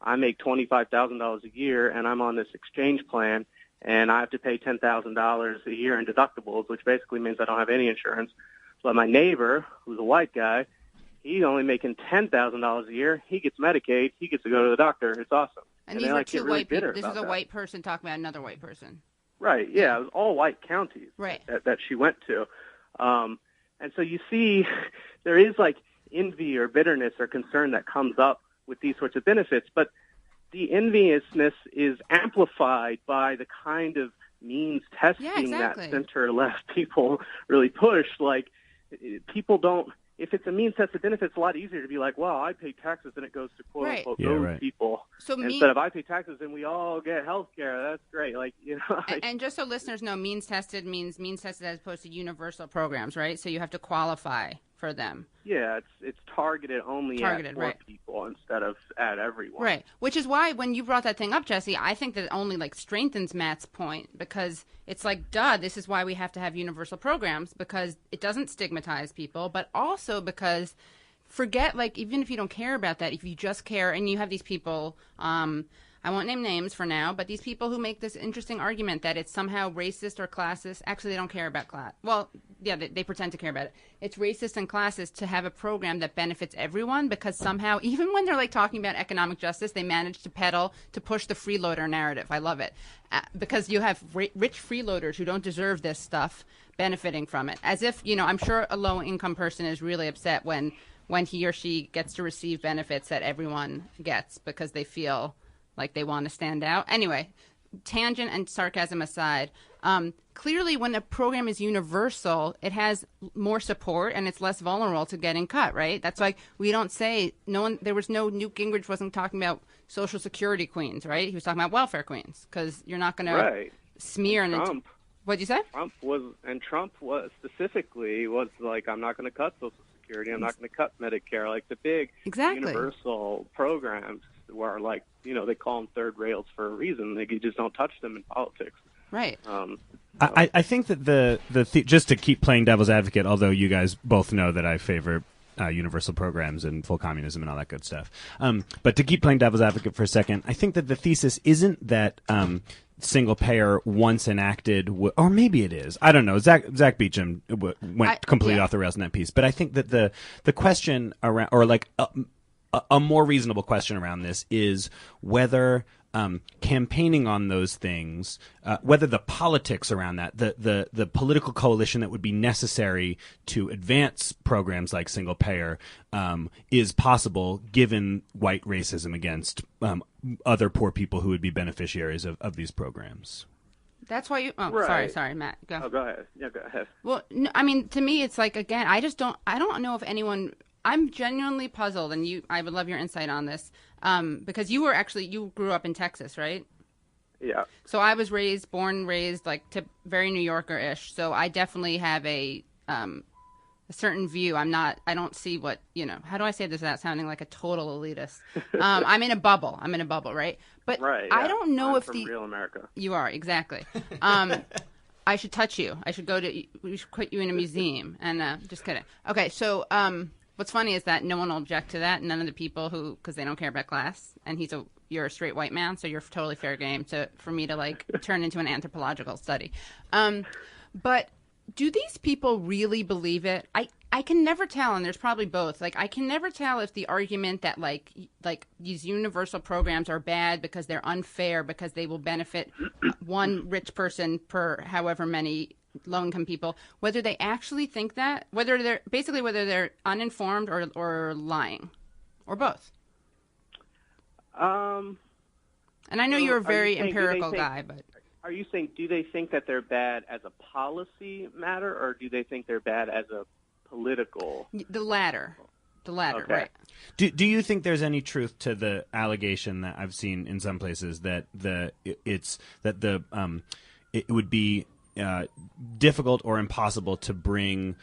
I make $25,000 a year and I'm on this exchange plan and I have to pay $10,000 a year in deductibles, which basically means I don't have any insurance. But my neighbor, who's a white guy, he's only making $10,000 a year. He gets Medicaid. He gets to go to the doctor. It's awesome. And these are two white people. This is a white person talking about another white person. Right, yeah, it was all white counties that she went to. And so you see there is, like, envy or bitterness or concern that comes up with these sorts of benefits, but the enviousness is amplified by the kind of means testing that center-left people really push. Like, people don't, if it's a means tested benefit, it's a lot easier to be like, well, I pay taxes and it goes to quote-unquote those people. So instead of I pay taxes and we all get health care, that's great. Like, and just so listeners know, means tested means means tested as opposed to universal programs, right? So you have to qualify for them. Yeah, it's targeted only at poor people instead of at everyone. Right, which is why when you brought that thing up, Jesse, I think that only, like, strengthens Matt's point, because it's like, duh, this is why we have to have universal programs, because it doesn't stigmatize people, but also because forget, like, even if you don't care about that, if you just care, and you have these people, I won't name names for now, but these people who make this interesting argument that it's somehow racist or classist. Actually, they don't care about class. Well, yeah, they pretend to care about it. It's racist and classist to have a program that benefits everyone, because somehow, even when they're, like, talking about economic justice, they manage to push the freeloader narrative. I love it. Because you have rich freeloaders who don't deserve this stuff benefiting from it. As if, I'm sure a low-income person is really upset when he or she gets to receive benefits that everyone gets because they feel like they want to stand out. Anyway, tangent and sarcasm aside, clearly when a program is universal, it has more support and it's less vulnerable to getting cut, right? That's why we don't say, Newt Gingrich wasn't talking about Social Security queens, right? He was talking about welfare queens, because you're not going to smear. Trump. What'd you say? Trump was specifically like, I'm not going to cut Social Security. I'm not going to cut Medicare. Like the big universal programs where, like, they call them third rails for a reason. Like, you just don't touch them in politics. Right. I think that just to keep playing devil's advocate, although you guys both know that I favor universal programs and full communism and all that good stuff. But to keep playing devil's advocate for a second, I think that the thesis isn't that single payer once enacted, or maybe it is. I don't know. Zach Beecham went completely off the rails in that piece. But I think that the question around, or like a more reasonable question around this is whether campaigning on those things, whether the politics around that, the political coalition that would be necessary to advance programs like single payer is possible given white racism against other poor people who would be beneficiaries of these programs. That's why you. Oh, right. sorry, Matt. Go. Oh, go ahead. Yeah, go ahead. Well, no, I mean, to me, it's like, again, I don't know if anyone. I'm genuinely puzzled, and I would love your insight on this, because you grew up in Texas, right? Yeah. So I was born and raised like very New Yorker-ish. So I definitely have a certain view. I don't see what, how do I say this without sounding like a total elitist? I'm in a bubble, right? But right, yeah. I don't know if from real America. You are, exactly. I should touch you. We should put you in a museum. And just kidding. Okay, so what's funny is that no one will object to that. None of the people because they don't care about class. And you're a straight white man, so you're totally fair game for me to like turn into an anthropological study. But do these people really believe it? I can never tell, and there's probably both. Like, I can never tell if the argument that like these universal programs are bad because they're unfair, because they will benefit one rich person per however many low-income people, whether they actually think that, whether they're uninformed or lying, or both. And I know you're a very empirical guy, but are you saying, do they think that they're bad as a policy matter, or do they think they're bad as a political? The latter, okay. Right. Do you think there's any truth to the allegation that I've seen in some places that it would be difficult or impossible to bring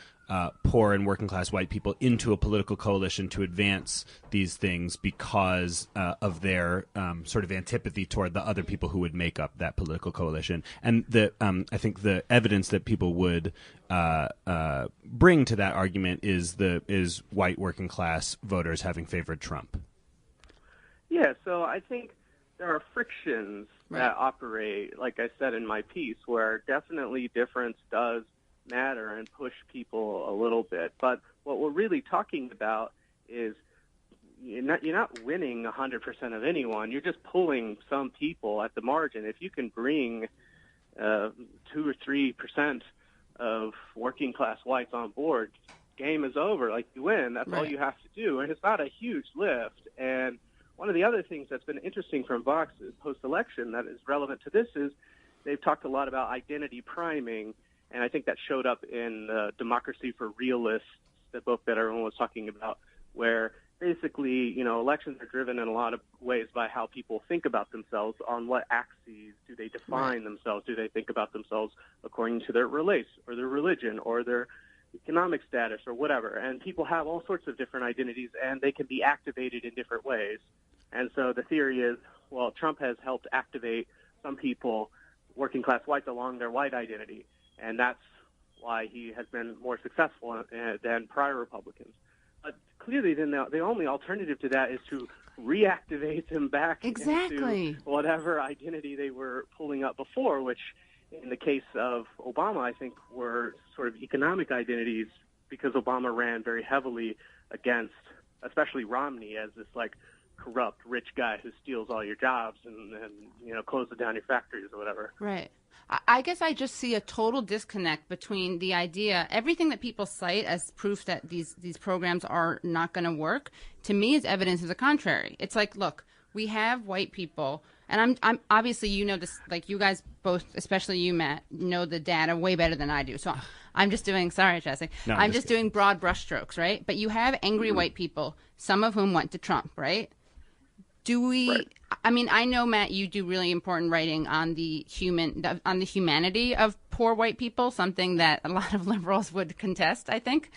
poor and working class white people into a political coalition to advance these things because of their sort of antipathy toward the other people who would make up that political coalition? And I think the evidence that people would bring to that argument is white working class voters having favored Trump. Yeah, so I think there are frictions that operate, like I said in my piece, where definitely difference does matter and push people a little bit. But what we're really talking about is you're not winning 100% of anyone. You're just pulling some people at the margin. If you can bring 2 or 3% of working class whites on board, game is over. Like, you win. That's all you have to do. And it's not a huge lift. And one of the other things that's been interesting from Vox's post-election that is relevant to this is they've talked a lot about identity priming, and I think that showed up in Democracy for Realists, the book that everyone was talking about, where basically, elections are driven in a lot of ways by how people think about themselves. On what axes do they define themselves? Do they think about themselves according to their race or their religion or their economic status or whatever? And people have all sorts of different identities, and they can be activated in different ways. And so the theory is, well, Trump has helped activate some people, working class whites, along their white identity. And that's why he has been more successful than prior Republicans. But clearly, then the only alternative to that is to reactivate them back into whatever identity they were pulling up before, which in the case of Obama, I think were sort of economic identities, because Obama ran very heavily against, especially Romney, as this like corrupt rich guy who steals all your jobs and closes down your factories or whatever. Right. I guess I just see a total disconnect between the idea, everything that people cite as proof that these programs are not going to work, to me is evidence of the contrary. It's like, look, we have white people, and I'm obviously, this, like you guys both, especially you, Matt, know the data way better than I do. So I'm just doing, sorry, Jesse, no, I'm just doing broad brushstrokes, right? But you have angry white people, some of whom went to Trump, right? Do we, I mean, I know, Matt, you do really important writing on the humanity of poor white people, something that a lot of liberals would contest, I think.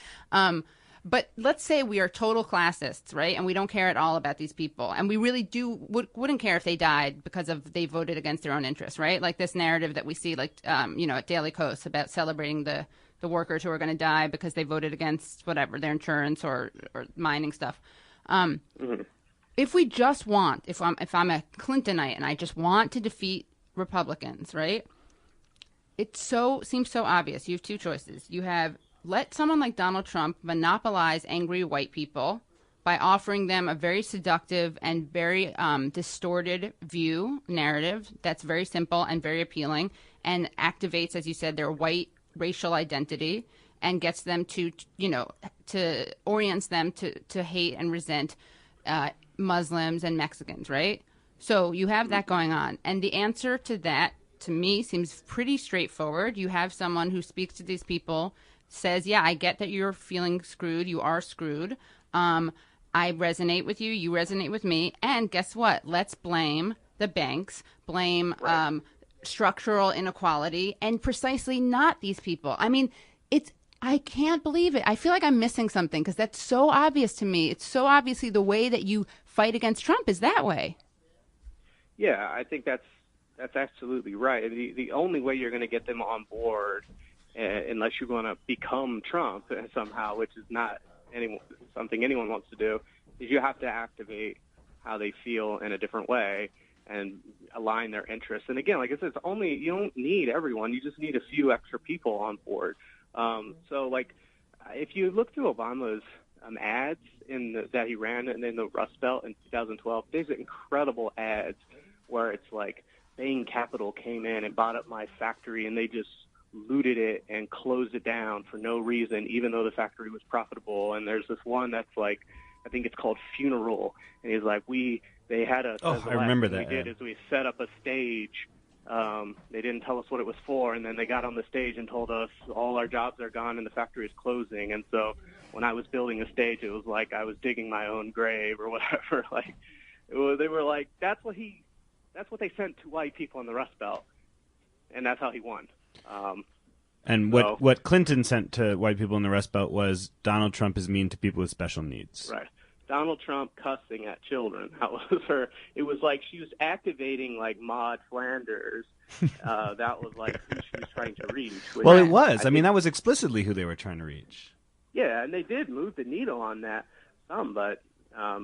But let's say we are total classists, right? And we don't care at all about these people. And we really wouldn't care if they died because they voted against their own interests, right? Like this narrative that we see, like, at Daily Kos about celebrating the workers who are going to die because they voted against whatever, their insurance or mining stuff. If we just want, if I'm a Clintonite and I just want to defeat Republicans, right? It seems so obvious. You have two choices. You have let someone like Donald Trump monopolize angry white people by offering them a very seductive and very distorted narrative that's very simple and very appealing and activates, as you said, their white racial identity and gets them to orients them to hate and resent Muslims and Mexicans, right? So you have that going on. And the answer to that, to me, seems pretty straightforward. You have someone who speaks to these people, says, yeah, I get that you're feeling screwed. You are screwed. I resonate with you. You resonate with me. And guess what? Let's blame the banks, blame structural inequality, and precisely not these people. I mean, I can't believe it. I feel like I'm missing something because that's so obvious to me. It's so obviously the way that you fight against Trump is that way. Yeah, I think that's absolutely right. The only way you're going to get them on board, unless you're going to become Trump somehow, which is not something anyone wants to do, is you have to activate how they feel in a different way and align their interests. And again, like I said, you don't need everyone. You just need a few extra people on board. So, like, if you look through Obama's ads that he ran in the Rust Belt in 2012, there's incredible ads where it's like Bain Capital came in and bought up my factory, and they just looted it and closed it down for no reason, even though the factory was profitable. And there's this one that's like, I think it's called Funeral, and he's like, they had a. Oh, I remember that. What we did is we set up a stage. They didn't tell us what it was for, and then they got on the stage and told us all our jobs are gone and the factory is closing. And so when I was building a stage, it was like I was digging my own grave or whatever. Like, they were like, that's what they sent to white people in the Rust Belt, and that's how he won. What Clinton sent to white people in the Rust Belt was Donald Trump is mean to people with special needs. Right. Donald Trump cussing at children. That was her. It was like she was activating like Maud Flanders. That was like who she was trying to reach. Well, it was. I mean, that was explicitly who they were trying to reach. Yeah, and they did move the needle on that some, but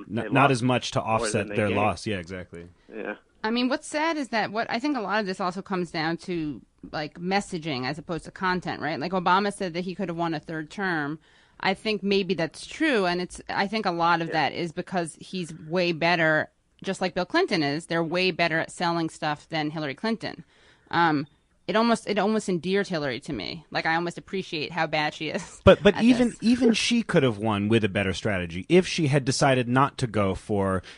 not as much to offset their loss. Yeah, exactly. Yeah. I mean, what's sad is that I think a lot of this also comes down to like messaging as opposed to content, right? Like Obama said that he could have won a third term. I think maybe that's true, and I think a lot of that is because he's way better, just like Bill Clinton is. They're way better at selling stuff than Hillary Clinton. It almost endeared Hillary to me. Like I almost appreciate how bad she is. But even she could have won with a better strategy if she had decided not to go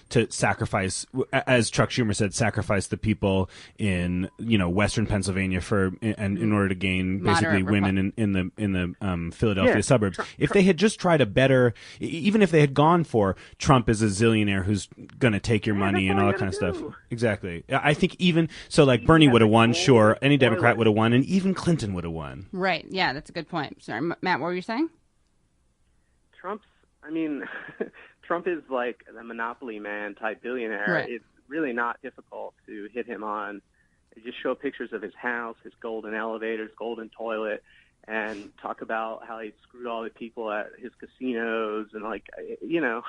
to sacrifice, as Chuck Schumer said, sacrifice the people in Western Pennsylvania in order to gain basically women in the Philadelphia suburbs. If they had just tried even if they had gone for Trump is a zillionaire who's going to take your money and all that kind of stuff. Exactly. I think even so, like Bernie would have won, sure. Any Democrat would have won, and even Clinton would have won. Right. Yeah, that's a good point. Sorry, Matt, what were you saying? Trump is like the monopoly man type billionaire. Right. It's really not difficult to hit him on. You just show pictures of his house, his golden elevators, golden toilet, and talk about how he screwed all the people at his casinos. And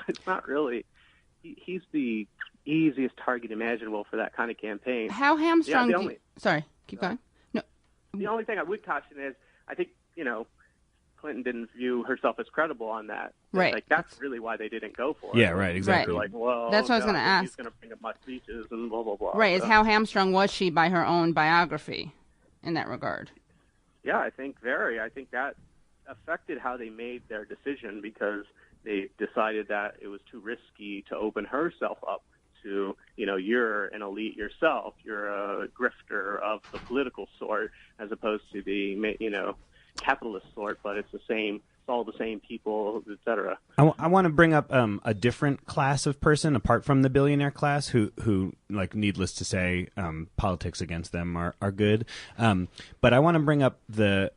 it's not really, he's the easiest target imaginable for that kind of campaign. How hamstrung sorry, keep going. No. The only thing I would caution is I think, Clinton didn't view herself as credible on that. Right. Like, that's really why they didn't go for it. Yeah, right, exactly. Like, well, that's what I was going to ask. He's going to bring up my speeches and blah, blah, blah. Right, is how hamstrung was she by her own biography in that regard? Yeah, I think very. I think that affected how they made their decision because they decided that it was too risky to open herself up to, you're an elite yourself. You're a grifter of the political sort as opposed to the, capitalist sort, but it's the same it's all the same people, etc. I want to bring up a different class of person apart from the billionaire class who like, needless to say, politics against them are good. But I want to bring up the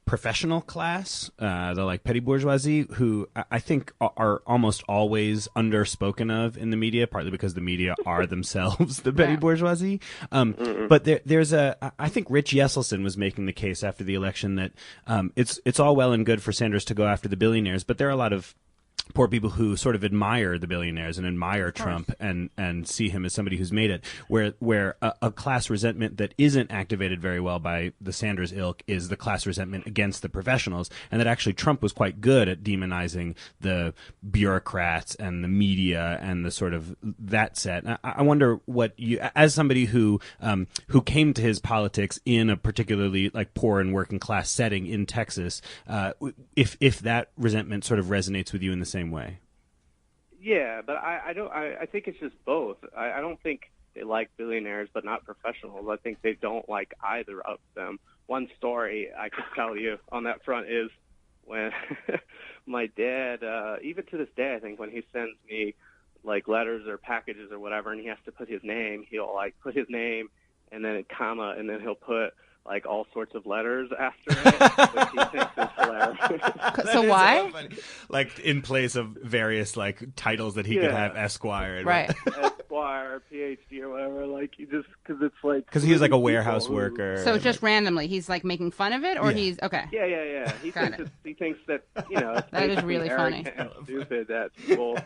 professional class, the like petty bourgeoisie, who I think are almost always underspoken of in the media, partly because the media are themselves the petty bourgeoisie. But there's I think Rich Yesselson was making the case after the election that it's all well and good for Sanders to go after the billionaires, but there are a lot of poor people who sort of admire the billionaires and admire Trump and see him as somebody who's made it, where a class resentment that isn't activated very well by the Sanders ilk is the class resentment against the professionals, and that actually Trump was quite good at demonizing the bureaucrats and the media and the sort of that set. I wonder what you, as somebody who came to his politics in a particularly like poor and working class setting in Texas, if that resentment sort of resonates with you in the same way. Yeah, but I think it's just both. I don't think they like billionaires but not professionals. I think they don't like either of them. One story I could tell you on that front is when my dad, even to this day, I think when he sends me like letters or packages or whatever, and he has to put his name, he'll like put his name and then a comma, and then he'll put like all sorts of letters after it, which he thinks is hilarious. So why? Like in place of various like titles that he could have, Esquire. And right. Esquire, PhD, or whatever. Like he just because it's like because he was like a warehouse worker. So just randomly, he's like making fun of it, or he's okay. Yeah. He thinks that it's that is really funny. And stupid that people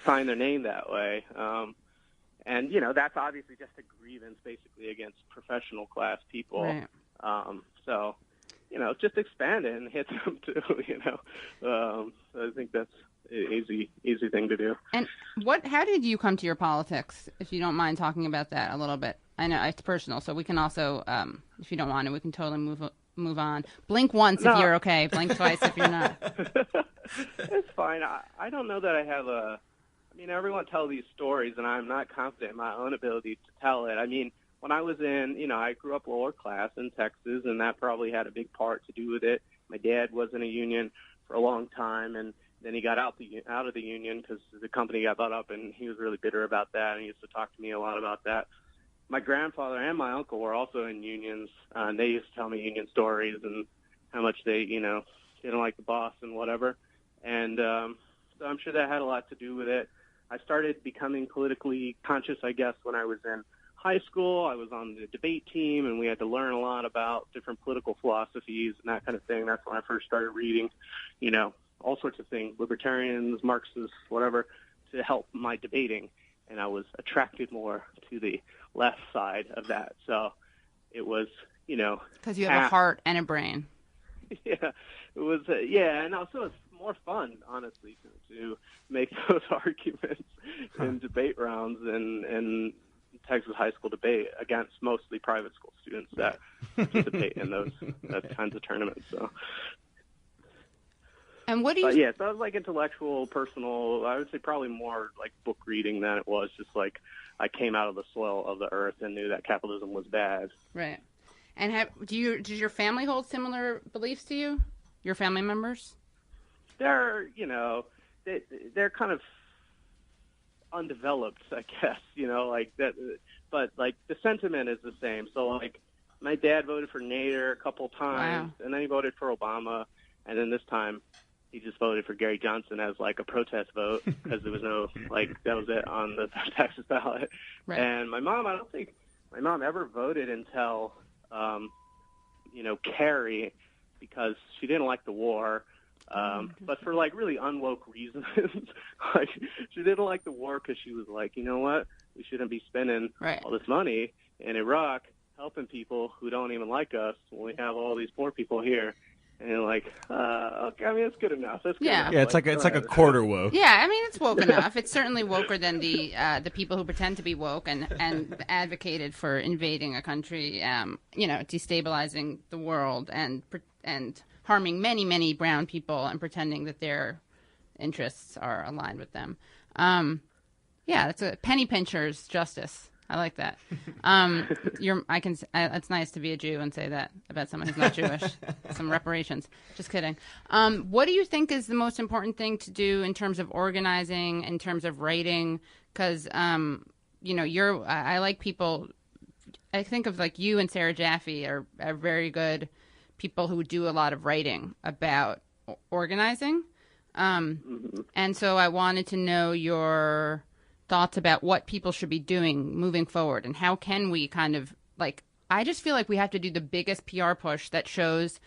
sign their name that way. And, that's obviously just a grievance basically against professional class people. Right. So, just expand it and hit them too, So I think that's an easy thing to do. And how did you come to your politics, if you don't mind talking about that a little bit? I know it's personal, so we can also, if you don't want to, we can totally move on. Blink once if you're okay. Blink twice if you're not. It's fine. I don't know that I have everyone tells these stories, and I'm not confident in my own ability to tell it. I mean, when I was I grew up lower class in Texas, and that probably had a big part to do with it. My dad was in a union for a long time, and then he got out of the union because the company got bought up, and he was really bitter about that, and he used to talk to me a lot about that. My grandfather and my uncle were also in unions, and they used to tell me union stories and how much they, didn't like the boss and whatever. And so I'm sure that had a lot to do with it. I started becoming politically conscious, I guess, when I was in high school. I was on the debate team, and we had to learn a lot about different political philosophies and that kind of thing. That's when I first started reading, all sorts of things, libertarians, Marxists, whatever, to help my debating. And I was attracted more to the left side of that. So it was, because you have a heart and a brain. Yeah, it was, and also it's more fun, honestly, to make those arguments in debate rounds and Texas high school debate against mostly private school students that participate in those kinds of tournaments. So. And what do you? So it was like intellectual, personal. I would say probably more like book reading than it was just like I came out of the soil of the earth and knew that capitalism was bad. Right. And does your family hold similar beliefs to you? Your family members? They're they're kind of undeveloped, I guess. Like that. But like the sentiment is the same. So like my dad voted for Nader a couple times, and then he voted for Obama, and then this time he just voted for Gary Johnson as like a protest vote because there was no that was it on the Texas ballot. Right. And my mom, I don't think my mom ever voted until Kerry, because she didn't like the war. But for like really unwoke reasons, like she didn't like the war because she was like, you know what, we shouldn't be spending all this money in Iraq helping people who don't even like us when we have all these poor people here. And you're like, okay, I mean, it's good enough. It's good enough. Yeah, it's like a quarter woke. Yeah, I mean, it's woke enough. It's certainly woker than the people who pretend to be woke and advocated for invading a country, destabilizing the world and harming many, many brown people and pretending that their interests are aligned with them. It's a penny pincher's justice. I like that. It's nice to be a Jew and say that about someone who's not Jewish. Some reparations. Just kidding. What do you think is the most important thing to do in terms of organizing, in terms of writing? Because, I like people. I think of like you and Sarah Jaffe are very good people who do a lot of writing about organizing. And so I wanted to know your thoughts about what people should be doing moving forward, and how can we kind of like, I just feel like we have to do the biggest PR push that shows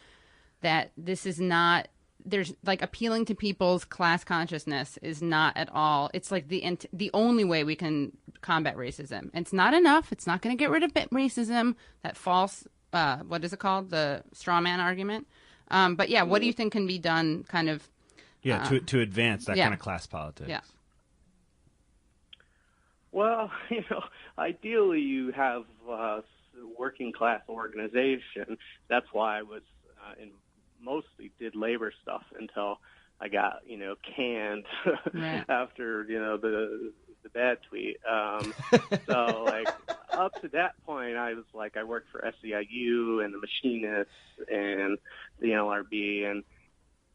that this is not, there's like appealing to people's class consciousness is not at all. It's like the only way we can combat racism. It's not enough. It's not going to get rid of racism, that false, what is it called? The straw man argument. But yeah, what do you think can be done kind of? Yeah, to advance that kind of class politics. Yeah. Well, ideally you have a working class organization. That's why I was mostly did labor stuff until I got, canned right. after, the bad tweet. So like up to that point, I was like, I worked for SEIU and the Machinists and the NLRB, and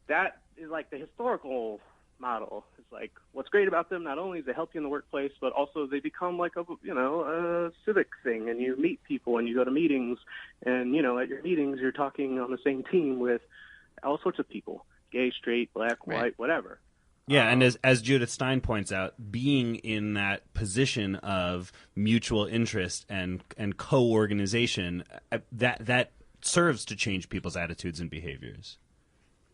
that is like the historical model. It's like, what's great about them, not only is they help you in the workplace, but also they become like a civic thing, and you meet people and you go to meetings, and at your meetings you're talking on the same team with all sorts of people, gay, straight, black, white, whatever. Yeah, and as Judith Stein points out, being in that position of mutual interest and co-organization, that serves to change people's attitudes and behaviors.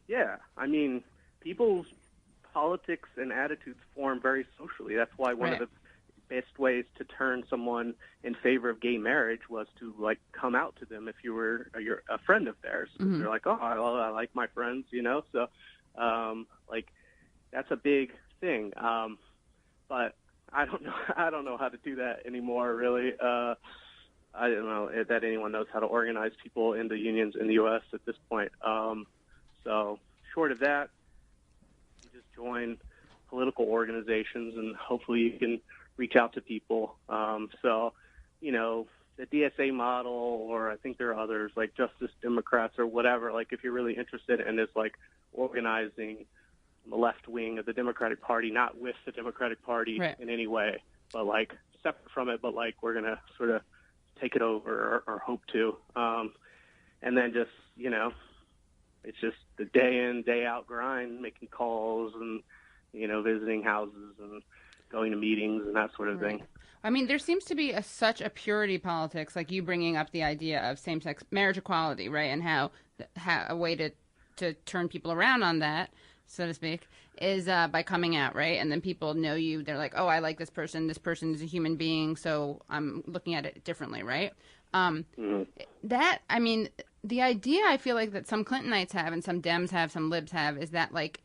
Yeah, I mean, people's politics and attitudes form very socially. That's why one of the best ways to turn someone in favor of gay marriage was to like come out to them if you're a friend of theirs. Mm-hmm. They're like, oh, I like my friends, So, like, that's a big thing. But I don't know how to do that anymore. Really, I don't know that anyone knows how to organize people into unions in the U.S. at this point. So short of that, you just join political organizations and hopefully you can reach out to people. So, the DSA model, or I think there are others like Justice Democrats or whatever, like if you're really interested in this, like organizing the left wing of the Democratic Party, not with the Democratic Party in any way, but like separate from it, but like we're going to sort of take it over or hope to. And then just, it's just the day in, day out grind, making calls and, visiting houses and going to meetings and that sort of thing. I mean, there seems to be such a purity politics, like you bringing up the idea of same-sex marriage equality, right? And how a way to turn people around on that, so to speak, is by coming out, right? And then people know you. They're like, oh, I like this person. This person is a human being, so I'm looking at it differently, right? That, I mean, the idea I feel like that some Clintonites have and some Dems have, some Libs have, is that, like,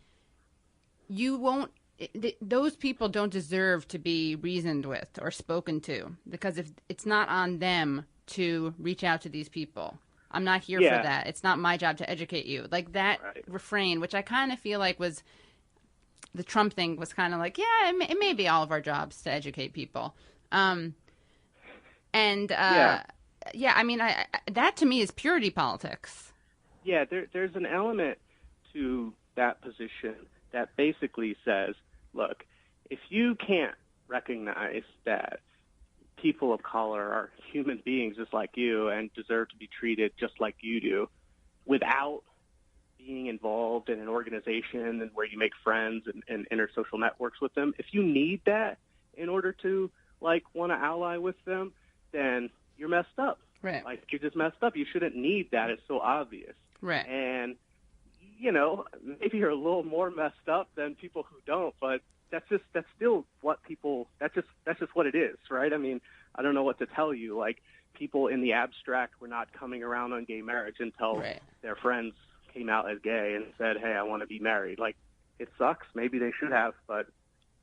those people don't deserve to be reasoned with or spoken to, because if it's not on them to reach out to these people. I'm not here for that. It's not my job to educate you. Like that refrain, which I kind of feel like was the Trump thing, was kind of like, it may be all of our jobs to educate people. I mean, that to me is purity politics. Yeah, there's an element to that position that basically says, look, if you can't recognize that people of color are human beings just like you and deserve to be treated just like you do without being involved in an organization and where you make friends and enter social networks with them, if you need that in order to, like, want to ally with them, then you're messed up. Right. Like, you're just messed up. You shouldn't need that. It's so obvious. Right. And, maybe you're a little more messed up than people who don't, but that's still what people, that's just what it is, right? I mean, I don't know what to tell you. Like, people in the abstract were not coming around on gay marriage until their friends came out as gay and said, hey, I want to be married. Like, it sucks. Maybe they should have, but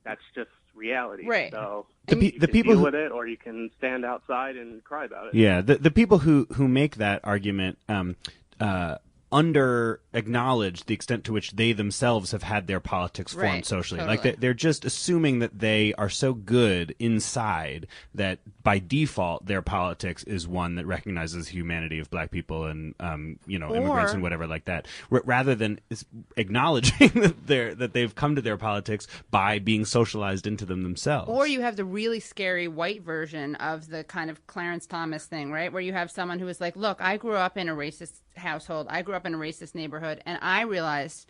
that's just reality. Right. So the people deal with it, or you can stand outside and cry about it. Yeah. The people who make that argument, under acknowledge the extent to which they themselves have had their politics formed socially. Totally. Like they're just assuming that they are so good inside that by default their politics is one that recognizes the humanity of black people and immigrants and whatever like that, rather than acknowledging that they've come to their politics by being socialized into them themselves. Or you have the really scary white version of the kind of Clarence Thomas thing, right? Where you have someone who is like, look, I grew up in a racist household. I grew up in a racist neighborhood, and I was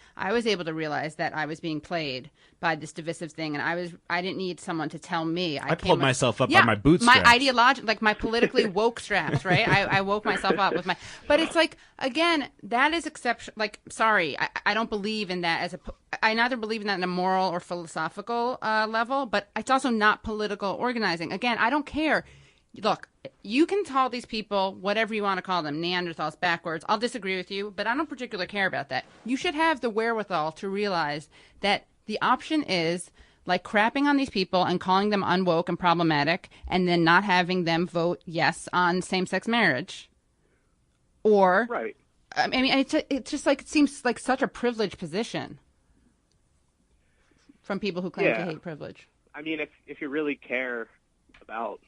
able to realize that I was being played by this divisive thing, and I didn't need someone to tell me. I pulled myself up by my bootstraps. My ideology, like my politically woke straps, right? I woke myself up with my. But it's like, again, that is exception. Like, sorry, I don't believe in that I neither believe in that in a moral or philosophical level, but it's also not political organizing. Again, I don't care. Look, you can call these people whatever you want to call them, Neanderthals, backwards. I'll disagree with you, but I don't particularly care about that. You should have the wherewithal to realize that the option is like crapping on these people and calling them unwoke and problematic and then not having them vote yes on same-sex marriage. Or, right. I mean, it's just like, it seems like such a privileged position from people who claim to hate privilege. I mean, if you really care about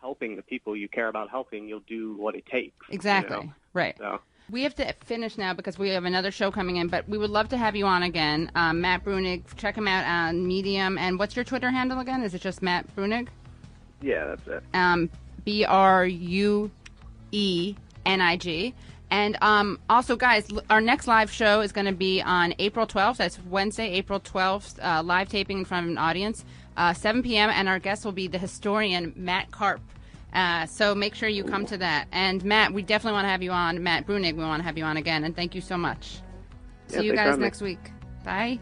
helping the people you care about helping, you'll do what it takes. Exactly. Right. So. We have to finish now because we have another show coming in, but we would love to have you on again. Matt Bruenig, check him out on Medium. And what's your Twitter handle again? Is it just Matt Bruenig? Yeah, that's it. BRUENIG. And also, guys, our next live show is going to be on April 12th. That's Wednesday, April 12th, live taping in front of an audience, 7 p.m. And our guest will be the historian Matt Karp. So make sure you come to that. And Matt, we definitely want to have you on. Matt Bruenig, we want to have you on again. And thank you so much. See you guys next week. Bye.